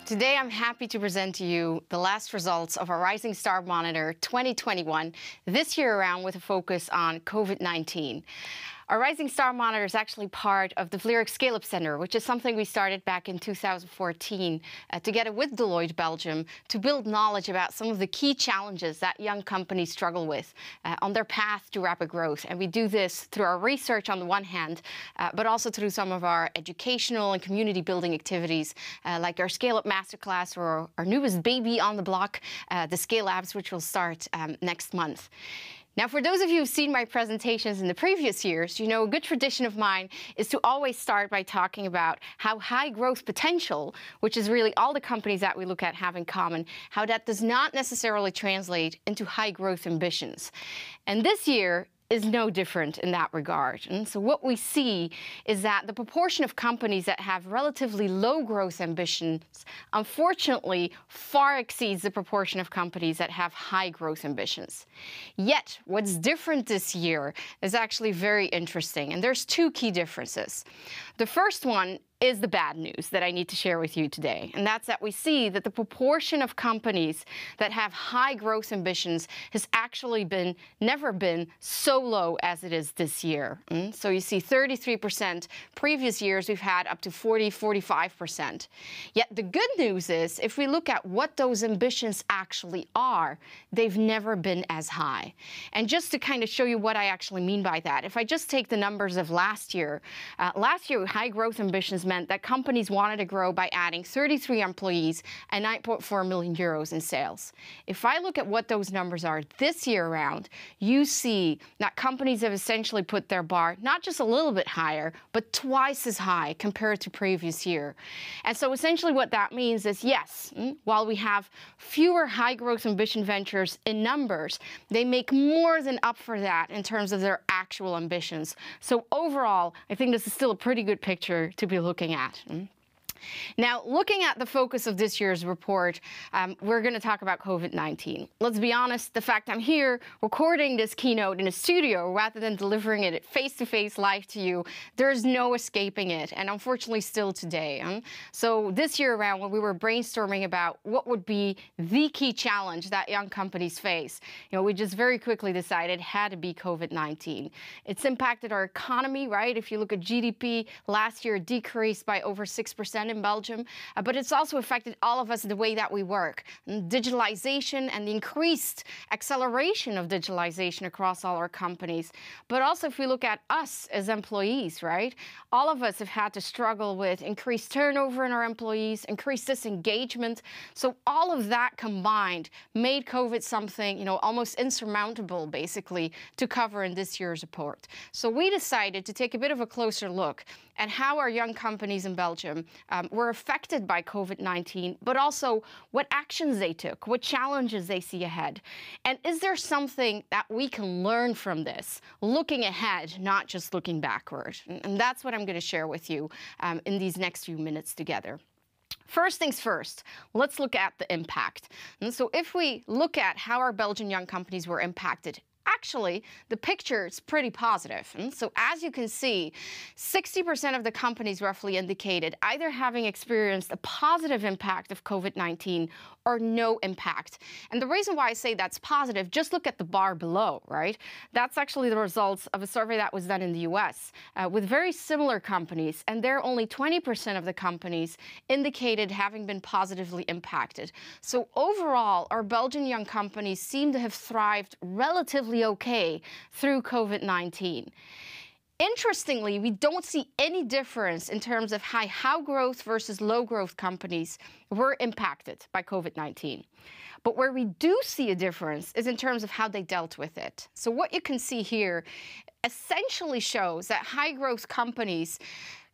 Today, I'm happy to present to you the last results of our Rising Star Monitor 2021, this year around with a focus on COVID-19. Our Rising Star Monitor is actually part of the Vlerick Scale-Up Center, which is something we started back in 2014 together with Deloitte, Belgium, to build knowledge about some of the key challenges that young companies struggle with on their path to rapid growth. And we do this through our research on the one hand, but also through some of our educational and community building activities, like our Scale-Up Masterclass or our newest baby on the block, the Scale Labs, which will start next month. Now, for those of you who've seen my presentations in the previous years, you know a good tradition of mine is to always start by talking about how high growth potential, which is really all the companies that we look at have in common, how that does not necessarily translate into high growth ambitions. And this year is no different in that regard. And so what we see is that the proportion of companies that have relatively low growth ambitions, unfortunately, far exceeds the proportion of companies that have high growth ambitions. Yet, what's different this year is actually very interesting, and there's two key differences. The first one is the bad news that I need to share with you today. And that's that we see that the proportion of companies that have high growth ambitions has actually never been so low as it is this year. So you see 33%. Previous years, we've had up to 45%. Yet the good news is, if we look at what those ambitions actually are, they've never been as high. And just to kind of show you what I actually mean by that, if I just take the numbers of last year, high growth ambitions meant that companies wanted to grow by adding 33 employees and 9.4 million euros in sales. If I look at what those numbers are this year around, you see that companies have essentially put their bar not just a little bit higher, but twice as high compared to previous year. And so essentially what that means is, yes, while we have fewer high growth ambition ventures in numbers, they make more than up for that in terms of their actual ambitions. So overall, I think this is still a pretty good picture to be looking at. Now, looking at the focus of this year's report, we're going to talk about COVID-19. Let's be honest, the fact I'm here recording this keynote in a studio rather than delivering it face-to-face live to you, there's no escaping it, and unfortunately still today. So this year around, when we were brainstorming about what would be the key challenge that young companies face, we just very quickly decided it had to be COVID-19. It's impacted our economy, right? If you look at GDP, last year it decreased by over 6% in Belgium, but it's also affected all of us the way that we work. And digitalization and the increased acceleration of digitalization across all our companies. But also if we look at us as employees, right? All of us have had to struggle with increased turnover in our employees, increased disengagement. So all of that combined made COVID something, almost insurmountable, basically, to cover in this year's report. So we decided to take a bit of a closer look at how our young companies in Belgium were affected by COVID-19, but also what actions they took, what challenges they see ahead. And is there something that we can learn from this, looking ahead, not just looking backward? And that's what I'm going to share with you in these next few minutes together. First things first, let's look at the impact. And so if we look at how our Belgian young companies were impacted, actually, the picture is pretty positive. And so as you can see, 60% of the companies roughly indicated either having experienced a positive impact of COVID-19 or no impact. And the reason why I say that's positive, just look at the bar below, right? That's actually the results of a survey that was done in the US with very similar companies, and there only 20% of the companies indicated having been positively impacted. So overall, our Belgian young companies seem to have thrived relatively okay through COVID-19. Interestingly, we don't see any difference in terms of how growth versus low growth companies were impacted by COVID-19. But where we do see a difference is in terms of how they dealt with it. So what you can see here essentially shows that high growth companies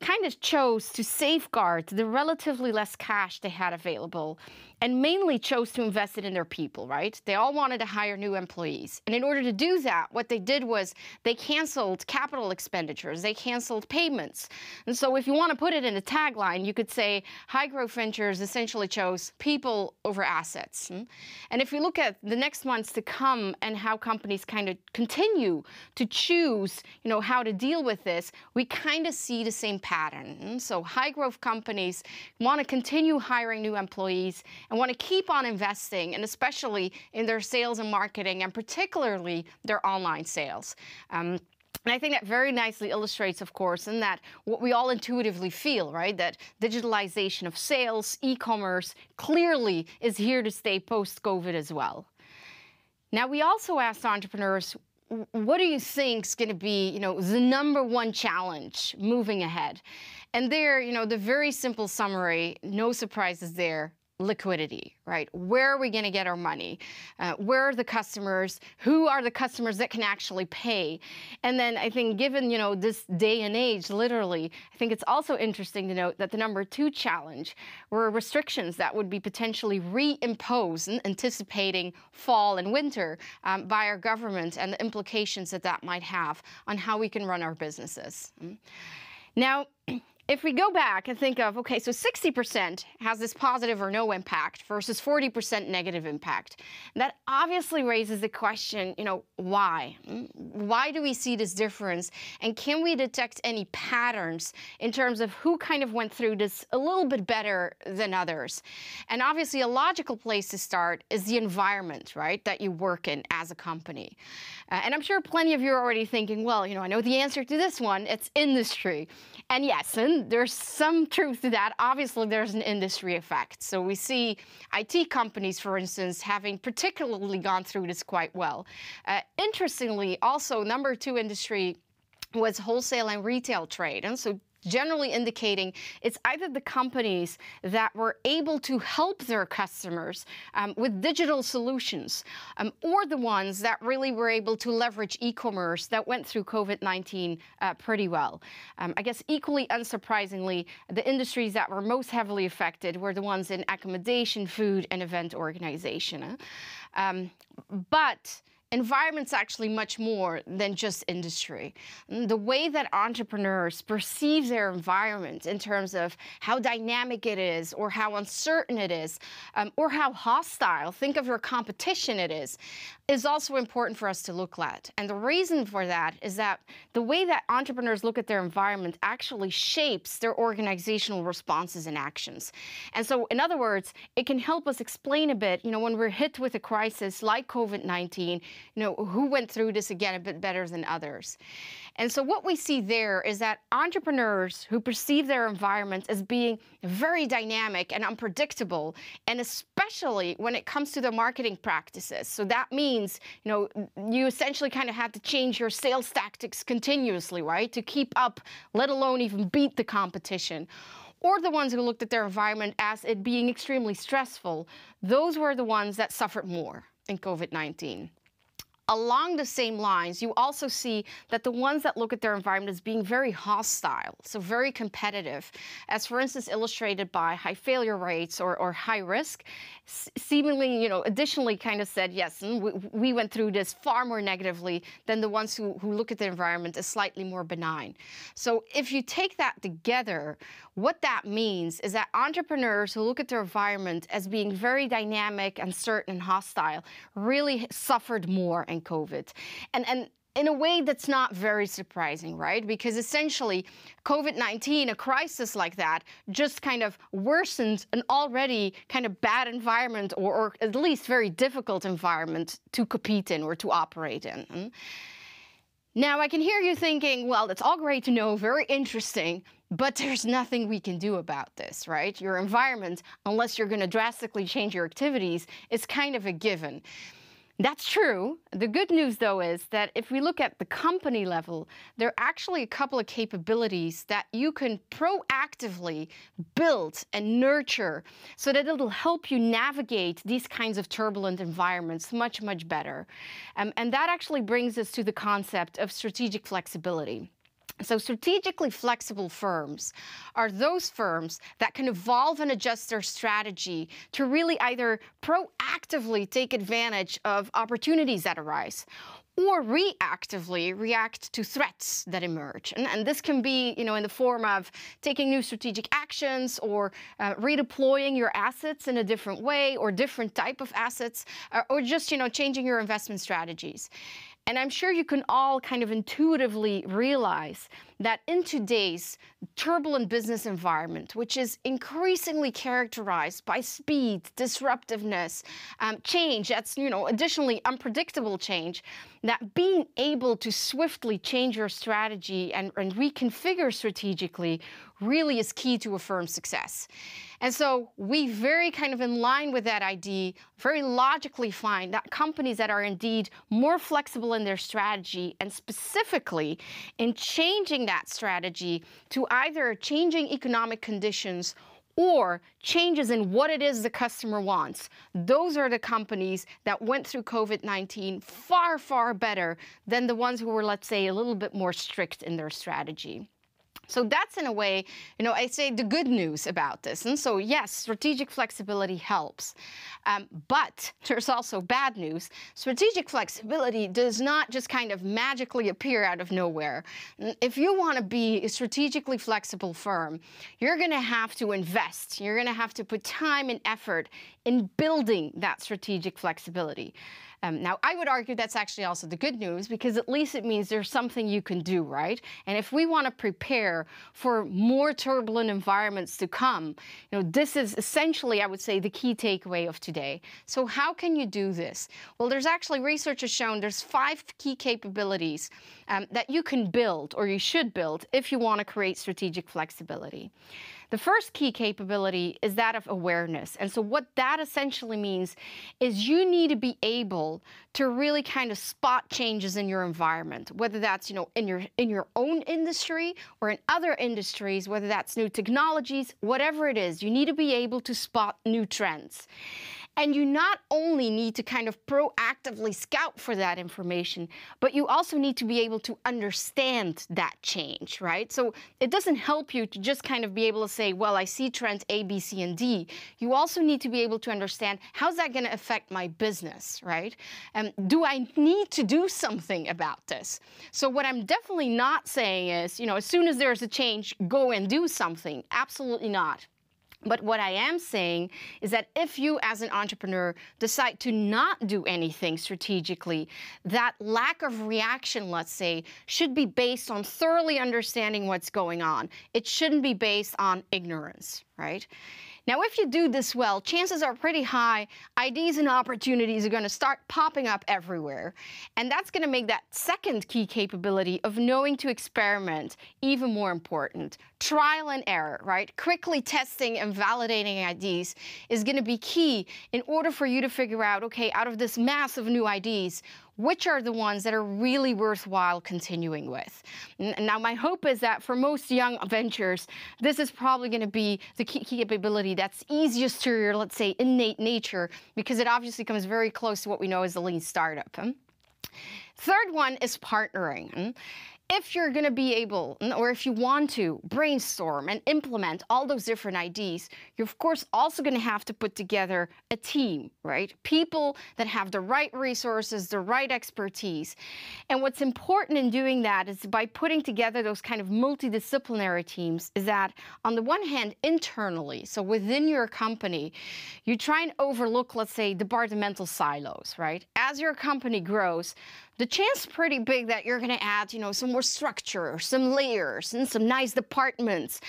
kind of chose to safeguard the relatively less cash they had available and mainly chose to invest it in their people, right? They all wanted to hire new employees. And in order to do that, what they did was they canceled capital expenditures, they canceled payments. And so if you want to put it in a tagline, you could say high growth ventures essentially chose people over assets. And if we look at the next months to come and how companies kind of continue to choose, how to deal with this, we kind of see the same pattern pattern. So high growth companies want to continue hiring new employees and want to keep on investing, and especially in their sales and marketing, and particularly their online sales. And I think that very nicely illustrates, of course, in that what we all intuitively feel, right? That digitalization of sales, e-commerce, clearly is here to stay post-COVID as well. Now, we also asked entrepreneurs, what do you think is going to be, the number one challenge moving ahead? And there, the very simple summary, no surprises there. Liquidity, right? Where are we going to get our money? Where are the customers? Who are the customers that can actually pay? And then I think given, this day and age, literally, I think it's also interesting to note that the number two challenge were restrictions that would be potentially reimposed, anticipating fall and winter by our government, and the implications that that might have on how we can run our businesses. Now, if we go back and think of, okay, so 60% has this positive or no impact versus 40% negative impact, that obviously raises the question, why? Why do we see this difference? And can we detect any patterns in terms of who kind of went through this a little bit better than others? And obviously a logical place to start is the environment, right, that you work in as a company. And I'm sure plenty of you are already thinking, well, I know the answer to this one, it's industry. And yes, and there's some truth to that. Obviously, there's an industry effect. So we see IT companies, for instance, having particularly gone through this quite well. Interestingly, also, number two industry was wholesale and retail trade. And so generally indicating it's either the companies that were able to help their customers with digital solutions, or the ones that really were able to leverage e-commerce that went through COVID-19 pretty well. I guess equally unsurprisingly, the industries that were most heavily affected were the ones in accommodation, food, and event organization. But environment's actually much more than just industry. The way that entrepreneurs perceive their environment in terms of how dynamic it is, or how uncertain it is, or how hostile, think of your competition it is also important for us to look at. And the reason for that is that the way that entrepreneurs look at their environment actually shapes their organizational responses and actions. And so, in other words, it can help us explain a bit, when we're hit with a crisis like COVID-19, who went through this again a bit better than others. And so what we see there is that entrepreneurs who perceive their environment as being very dynamic and unpredictable, and especially when it comes to their marketing practices. So that means, you essentially kind of have to change your sales tactics continuously, right, to keep up, let alone even beat the competition. Or the ones who looked at their environment as it being extremely stressful, those were the ones that suffered more in COVID-19. Along the same lines, you also see that the ones that look at their environment as being very hostile, so very competitive, as for instance illustrated by high failure rates or high risk, seemingly, additionally kind of said, yes, we went through this far more negatively than the ones who look at the environment as slightly more benign. So if you take that together, what that means is that entrepreneurs who look at their environment as being very dynamic, uncertain, and hostile really suffered more in COVID. And in a way that's not very surprising, right? Because essentially COVID-19, a crisis like that, just kind of worsened an already kind of bad environment, or at least very difficult environment to compete in or to operate in. Now, I can hear you thinking, well, that's all great to know, very interesting, but there's nothing we can do about this, right? Your environment, unless you're going to drastically change your activities, is kind of a given. That's true. The good news, though, is that if we look at the company level, there are actually a couple of capabilities that you can proactively build and nurture so that it'll help you navigate these kinds of turbulent environments much, much better. And that actually brings us to the concept of strategic flexibility. So strategically flexible firms are those firms that can evolve and adjust their strategy to really either proactively take advantage of opportunities that arise, or reactively react to threats that emerge. And this can be, in the form of taking new strategic actions, or redeploying your assets in a different way, or different type of assets, or just, changing your investment strategies. And I'm sure you can all kind of intuitively realize that in today's turbulent business environment, which is increasingly characterized by speed, disruptiveness, change, that's, additionally unpredictable change, that being able to swiftly change your strategy and reconfigure strategically really is key to a firm's success. And so we very kind of in line with that idea, very logically find that companies that are indeed more flexible in their strategy and specifically in changing that strategy to either changing economic conditions or changes in what it is the customer wants. Those are the companies that went through COVID-19 far, far better than the ones who were, let's say, a little bit more strict in their strategy. So that's, in a way, I say the good news about this. And so, yes, strategic flexibility helps. But there's also bad news. Strategic flexibility does not just kind of magically appear out of nowhere. If you want to be a strategically flexible firm, you're going to have to invest. You're going to have to put time and effort in building that strategic flexibility. Now, I would argue that's actually also the good news, because at least it means there's something you can do, right? And if we want to prepare for more turbulent environments to come, this is essentially, I would say, the key takeaway of today. So how can you do this? Well, there's actually research has shown there's 5 key capabilities that you can build, or you should build, if you want to create strategic flexibility. The first key capability is that of awareness. And so what that essentially means is you need to be able to really kind of spot changes in your environment, whether that's, in your own industry or in other industries, whether that's new technologies, whatever it is, you need to be able to spot new trends. And you not only need to kind of proactively scout for that information, but you also need to be able to understand that change, right? So it doesn't help you to just kind of be able to say, well, I see trends A, B, C, and D. You also need to be able to understand, how's that going to affect my business, right? Do I need to do something about this? So what I'm definitely not saying is, as soon as there's a change, go and do something. Absolutely not. But what I am saying is that if you as an entrepreneur decide to not do anything strategically, that lack of reaction, let's say, should be based on thoroughly understanding what's going on. It shouldn't be based on ignorance, right? Now, if you do this well, chances are pretty high ideas and opportunities are going to start popping up everywhere. And that's going to make that second key capability of knowing to experiment even more important. Trial and error, right? Quickly testing and validating ideas is going to be key in order for you to figure out, okay, out of this mass of new ideas, which are the ones that are really worthwhile continuing with. Now, my hope is that for most young ventures, this is probably going to be the key capability that's easiest to your, let's say, innate nature, because it obviously comes very close to what we know as the lean startup. Third one is partnering. If you're going to be able, or if you want to, brainstorm and implement all those different ideas, you're of course also going to have to put together a team, right? People that have the right resources, the right expertise. And what's important in doing that is by putting together those kind of multidisciplinary teams is that on the one hand, internally, so within your company, you try and overlook, let's say, departmental silos, right? As your company grows, the chance is pretty big that you're going to add, some more structure, some layers, and some nice departments.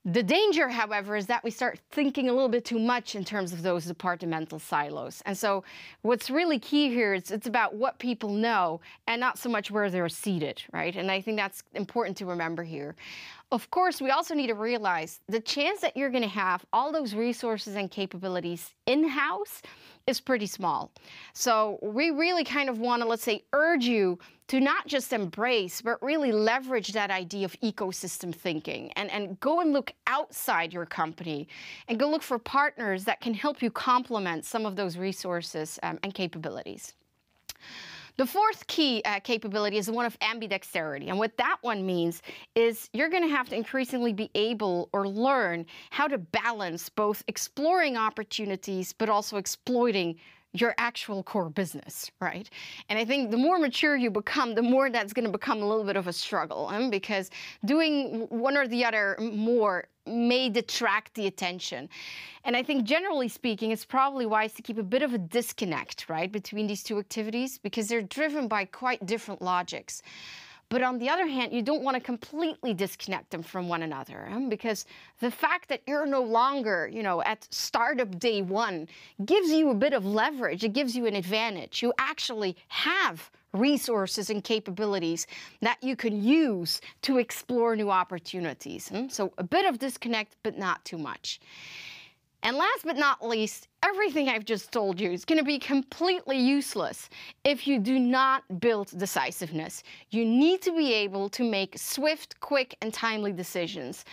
The danger, however, is that we start thinking a little bit too much in terms of those departmental silos. And so what's really key here is it's about what people know and not so much where they're seated, right? And I think that's important to remember here. Of course, we also need to realize the chance that you're going to have all those resources and capabilities in-house is pretty small. So we really kind of want to, let's say, urge you to not just embrace, but really leverage that idea of ecosystem thinking and go and look outside your company and go look for partners that can help you complement some of those resources and capabilities. The fourth key capability is the one of ambidexterity. And what that one means is you're going to have to increasingly be able or learn how to balance both exploring opportunities, but also exploiting your actual core business, right? And I think the more mature you become, the more that's going to become a little bit of a struggle, because doing one or the other more may detract the attention. And I think generally speaking, it's probably wise to keep a bit of a disconnect, right, between these two activities, because they're driven by quite different logics. But on the other hand, you don't want to completely disconnect them from one another, because the fact that you're no longer, at startup day one gives you a bit of leverage. It gives you an advantage. You actually have resources and capabilities that you can use to explore new opportunities. So a bit of disconnect, but not too much. And last but not least, everything I've just told you is going to be completely useless if you do not build decisiveness. You need to be able to make swift, quick, and timely decisions,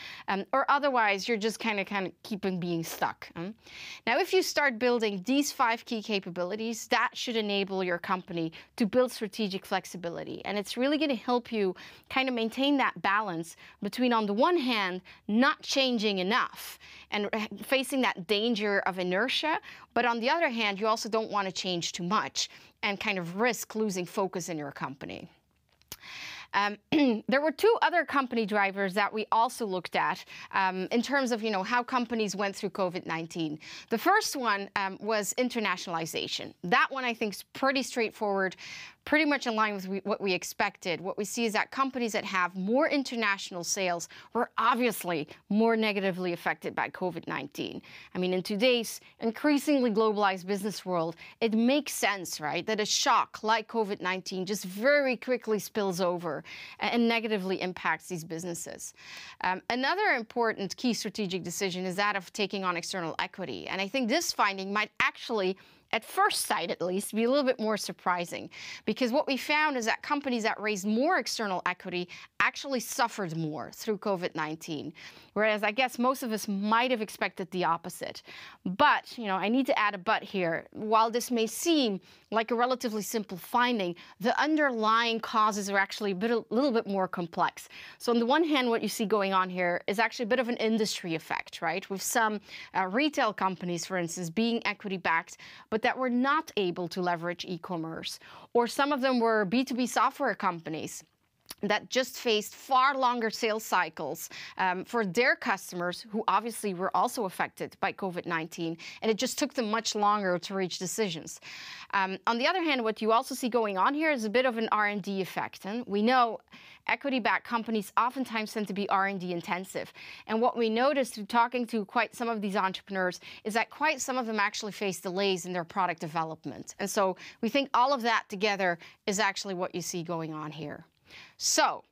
or otherwise you're just kind of keeping being stuck. Now, if you start building these 5 key capabilities, that should enable your company to build strategic flexibility. And it's really going to help you kind of maintain that balance between, on the one hand, not changing enough and facing that danger of inertia, but on the other hand, you also don't want to change too much and kind of risk losing focus in your company. There were 2 other company drivers that we also looked at in terms of how companies went through COVID-19. The first one was internationalization. That one I think is pretty straightforward, pretty much in line with what we expected. What we see is that companies that have more international sales were obviously more negatively affected by COVID-19. I mean, in today's increasingly globalized business world, it makes sense, right, that a shock like COVID-19 just very quickly spills over and negatively impacts these businesses. Another important key strategic decision is that of taking on external equity. And I think this finding might actually, at first sight at least, be a little bit more surprising, because what we found is that companies that raised more external equity actually suffered more through COVID-19, whereas I guess most of us might have expected the opposite. But, I need to add a but here. While this may seem like a relatively simple finding, the underlying causes are actually a little bit more complex. So on the one hand, what you see going on here is actually a bit of an industry effect, right? With some retail companies, for instance, being equity-backed, but that were not able to leverage e-commerce. Or some of them were B2B software companies that just faced far longer sales cycles for their customers, who obviously were also affected by COVID-19, and it just took them much longer to reach decisions. On the other hand, what you also see going on here is a bit of an R&D effect. And we know equity-backed companies oftentimes tend to be R&D intensive. And what we noticed through talking to quite some of these entrepreneurs is that quite some of them actually face delays in their product development. And so we think all of that together is actually what you see going on here. So,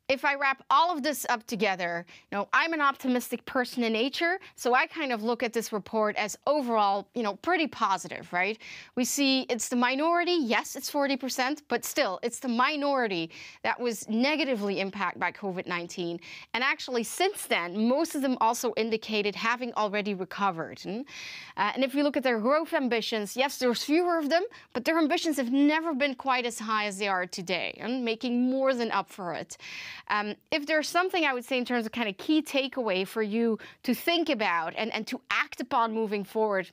if I wrap all of this up together, I'm an optimistic person in nature, so I kind of look at this report as overall, pretty positive, right? We see it's the minority, yes, it's 40%, but still, it's the minority that was negatively impacted by COVID-19. And actually, since then, most of them also indicated having already recovered. And if you look at their growth ambitions, yes, there's fewer of them, but their ambitions have never been quite as high as they are today, and making more than up for it. If there's something I would say in terms of kind of key takeaway for you to think about and to act upon moving forward,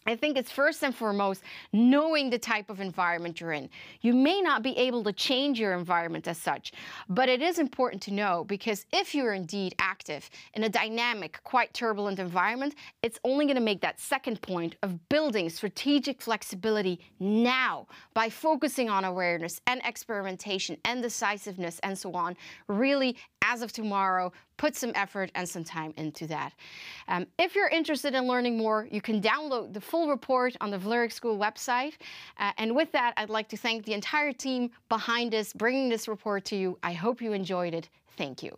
I think it's first and foremost knowing the type of environment you're in. You may not be able to change your environment as such, but it is important to know, because if you're indeed active in a dynamic, quite turbulent environment, it's only going to make that second point of building strategic flexibility now by focusing on awareness and experimentation and decisiveness and so on, really, as of tomorrow, put some effort and some time into that. If you're interested in learning more, you can download the full report on the Vlerick School website. And with that, I'd like to thank the entire team behind us, bringing this report to you. I hope you enjoyed it. Thank you.